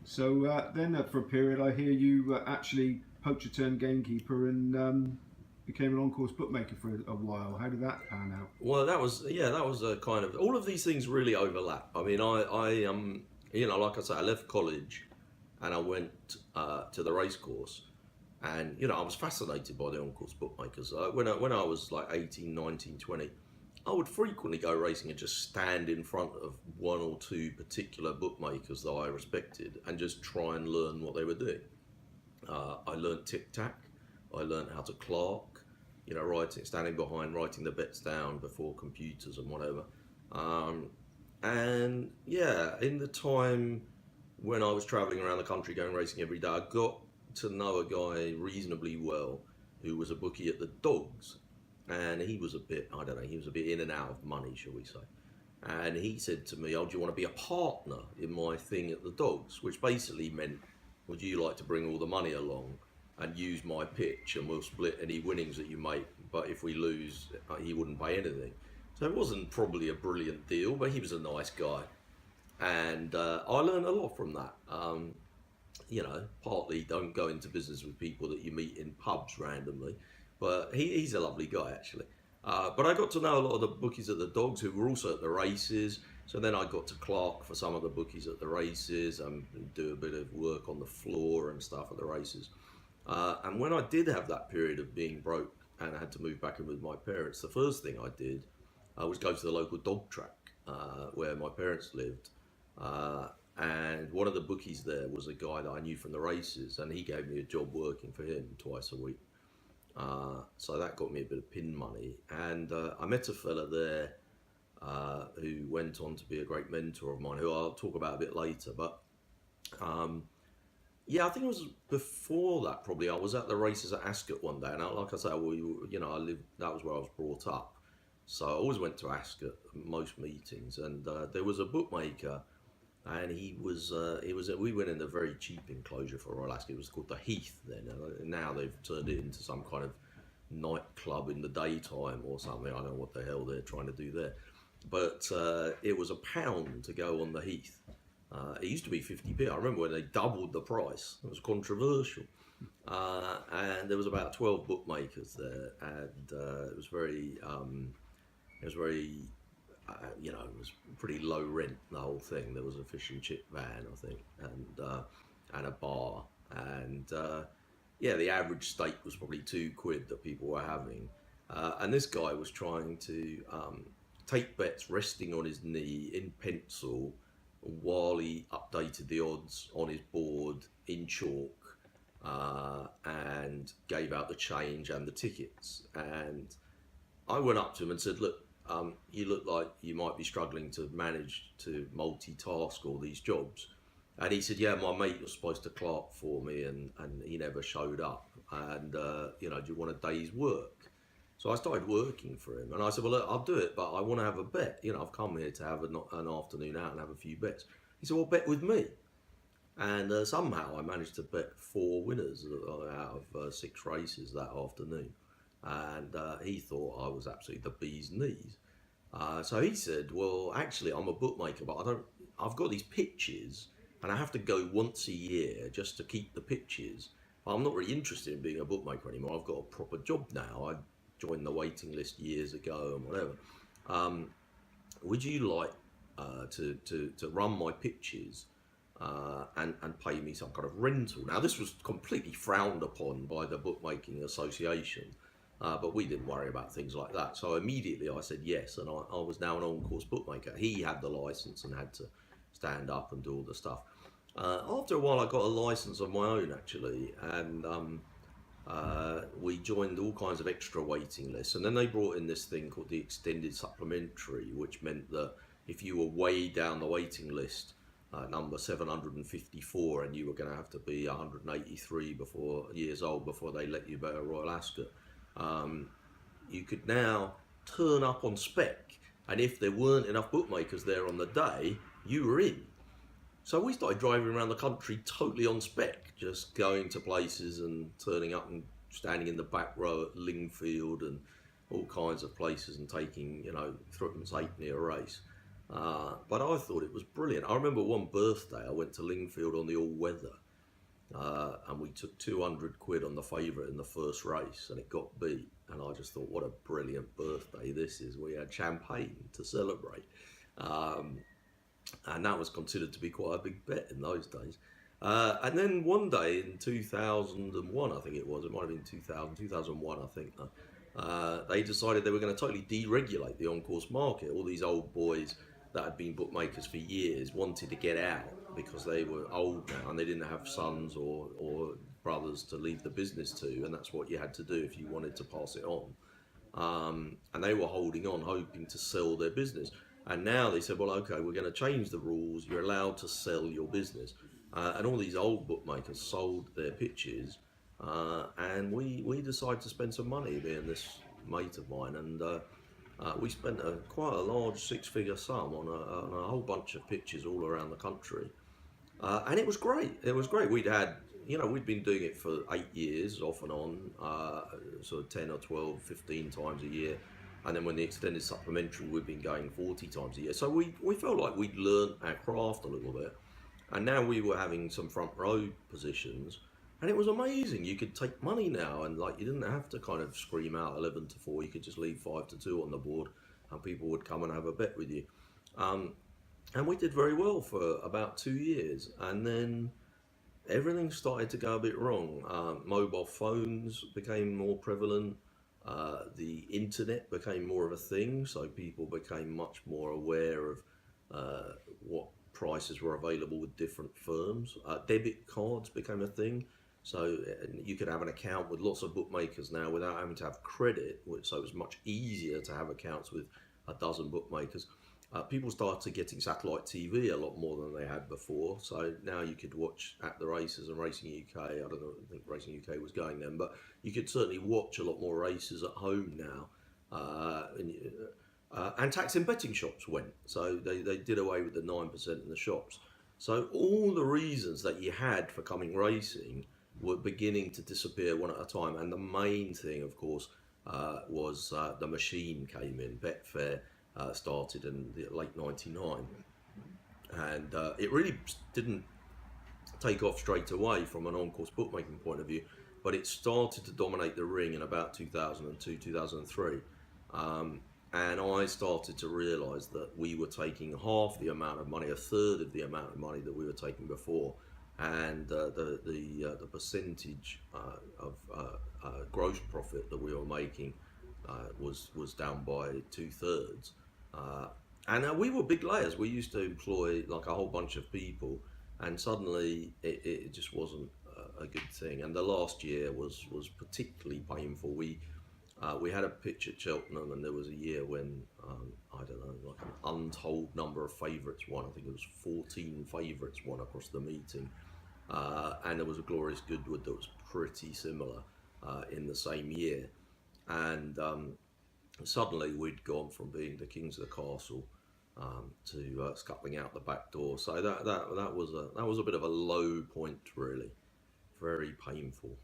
So then, for a period, I hear you actually poacher turned gamekeeper and became an on-course bookmaker for a while. How did that pan out? Well, that was a kind of all of these things really overlap. I mean, like I say, I left college and I went to the race course, and I was fascinated by the on-course bookmakers. When I was like 18, 19, 20, I would frequently go racing and just stand in front of one or two particular bookmakers that I respected and just try and learn what they were doing. I learned tic tac. I learned how to clerk. Standing behind, writing the bets down before computers and whatever. Um, and yeah, in the time when I was traveling around the country going racing every day, I got to know a guy reasonably well who was a bookie at the Dogs. And he was a bit, I don't know, he was a bit in and out of money, shall we say. And he said to me, "Oh, do you want to be a partner in my thing at the Dogs?" Which basically meant, "Would you like to bring all the money along and use my pitch, and we'll split any winnings that you make, but if we lose, he wouldn't pay anything." So it wasn't probably a brilliant deal, but he was a nice guy. And I learned a lot from that. Partly don't go into business with people that you meet in pubs randomly, but he's a lovely guy actually. But I got to know a lot of the bookies at the Dogs who were also at the races. So then I got to clerk for some of the bookies at the races and do a bit of work on the floor and stuff at the races. And when I did have that period of being broke and I had to move back in with my parents, the first thing I did was go to the local dog track where my parents lived. And one of the bookies there was a guy that I knew from the races, and he gave me a job working for him twice a week. So that got me a bit of pin money. And I met a fella there who went on to be a great mentor of mine, who I'll talk about a bit later. But um, yeah, I think it was before that. Probably I was at the races at Ascot one day, and like I say, I lived. That was where I was brought up, so I always went to Ascot most meetings. And there was a bookmaker, and we went in a very cheap enclosure for Royal Ascot. It was called the Heath then. Now they've turned it into some kind of nightclub in the daytime or something. I don't know what the hell they're trying to do there, but it was £1 to go on the Heath. It used to be 50p. I remember when they doubled the price. It was controversial. And there was about 12 bookmakers there, and it was pretty low rent, the whole thing. There was a fish and chip van, I think, and a bar. And the average stake was probably £2 that people were having. And this guy was trying to take bets resting on his knee in pencil while he updated the odds on his board in chalk, and gave out the change and the tickets. And I went up to him and said, "Look, you look like you might be struggling to manage to multitask all these jobs." And he said, "Yeah, my mate was supposed to clerk for me, and he never showed up. And do you want a day's work?" So I started working for him, and I said, "Well, look, I'll do it, but I want to have a bet. I've come here to have an afternoon out and have a few bets." He said, "Well, bet with me." And somehow I managed to bet 4 winners out of 6 races that afternoon. And he thought I was absolutely the bee's knees. So he said, "Well, actually, I'm a bookmaker, but I've got these pitches, and I have to go once a year just to keep the pitches. I'm not really interested in being a bookmaker anymore. I've got a proper job now. I joined the waiting list years ago and whatever. Would you like to run my pitches and pay me some kind of rental?" Now, this was completely frowned upon by the Bookmaking Association, but we didn't worry about things like that. So immediately I said yes, and I was now an on-course bookmaker. He had the license and had to stand up and do all the stuff. After a while, I got a license of my own, actually, and we joined all kinds of extra waiting lists. And then they brought in this thing called the extended supplementary, which meant that if you were way down the waiting list, number 754, and you were going to have to be 183 years old before they let you bet at Royal Ascot, you could now turn up on spec, and if there weren't enough bookmakers there on the day, you were in. So we started driving around the country totally on spec, just going to places and turning up and standing in the back row at Lingfield and all kinds of places and taking, threepence halfpenny a race. But I thought it was brilliant. I remember one birthday I went to Lingfield on the all weather, and we took 200 quid on the favourite in the first race, and it got beat. And I just thought, what a brilliant birthday this is. We had champagne to celebrate. Um, and that was considered to be quite a big bet in those days. And then one day in 2001, I think it might have been 2000, 2001, I think, they decided they were going to totally deregulate the on-course market. All these old boys that had been bookmakers for years wanted to get out because they were old now and they didn't have sons or brothers to leave the business to, and that's what you had to do if you wanted to pass it on. And they were holding on, hoping to sell their business. And now they said, well, okay, we're going to change the rules. You're allowed to sell your business. And all these old bookmakers sold their pitches. And we decided to spend some money, me and this mate of mine. And we spent quite a large six-figure sum on a whole bunch of pitches all around the country. And it was great. It was great. We'd been doing it for 8 years off and on, sort of 10 or 12, 15 times a year. And then when the extended supplementary, we've been going 40 times a year. So we felt like we'd learned our craft a little bit. And now we were having some front row positions. And it was amazing. You could take money now, and like you didn't have to kind of scream out 11 to 4. You could just leave 5 to 2 on the board, and people would come and have a bet with you. And we did very well for about 2 years. And then everything started to go a bit wrong. Mobile phones became more prevalent. The internet became more of a thing, so people became much more aware of what prices were available with different firms. Debit cards became a thing, so you could have an account with lots of bookmakers now without having to have credit, so it was much easier to have accounts with a dozen bookmakers. People started getting satellite TV a lot more than they had before. So now you could watch At the Races and Racing UK. I don't know, I think Racing UK was going then, but you could certainly watch a lot more races at home now. And tax and betting shops went. So they did away with the 9% in the shops. So all the reasons that you had for coming racing were beginning to disappear one at a time. And the main thing, of course, was the machine came in. Betfair started in the late 99, and it really didn't take off straight away from an on-course bookmaking point of view, but it started to dominate the ring in about 2002, 2003. And I started to realise that we were taking half the amount of money, a third of the amount of money that we were taking before, and the percentage of gross profit that we were making was down by 2/3. And we were big layers. We used to employ like a whole bunch of people, and suddenly it just wasn't a good thing. And the last year was particularly painful. We had a pitch at Cheltenham, and there was a year when I don't know, like an untold number of favourites won. I think it was 14 favourites won across the meeting, and there was a Glorious Goodwood that was pretty similar in the same year, and suddenly we'd gone from being the kings of the castle to scuttling out the back door. So that was a bit of a low point, really, very painful.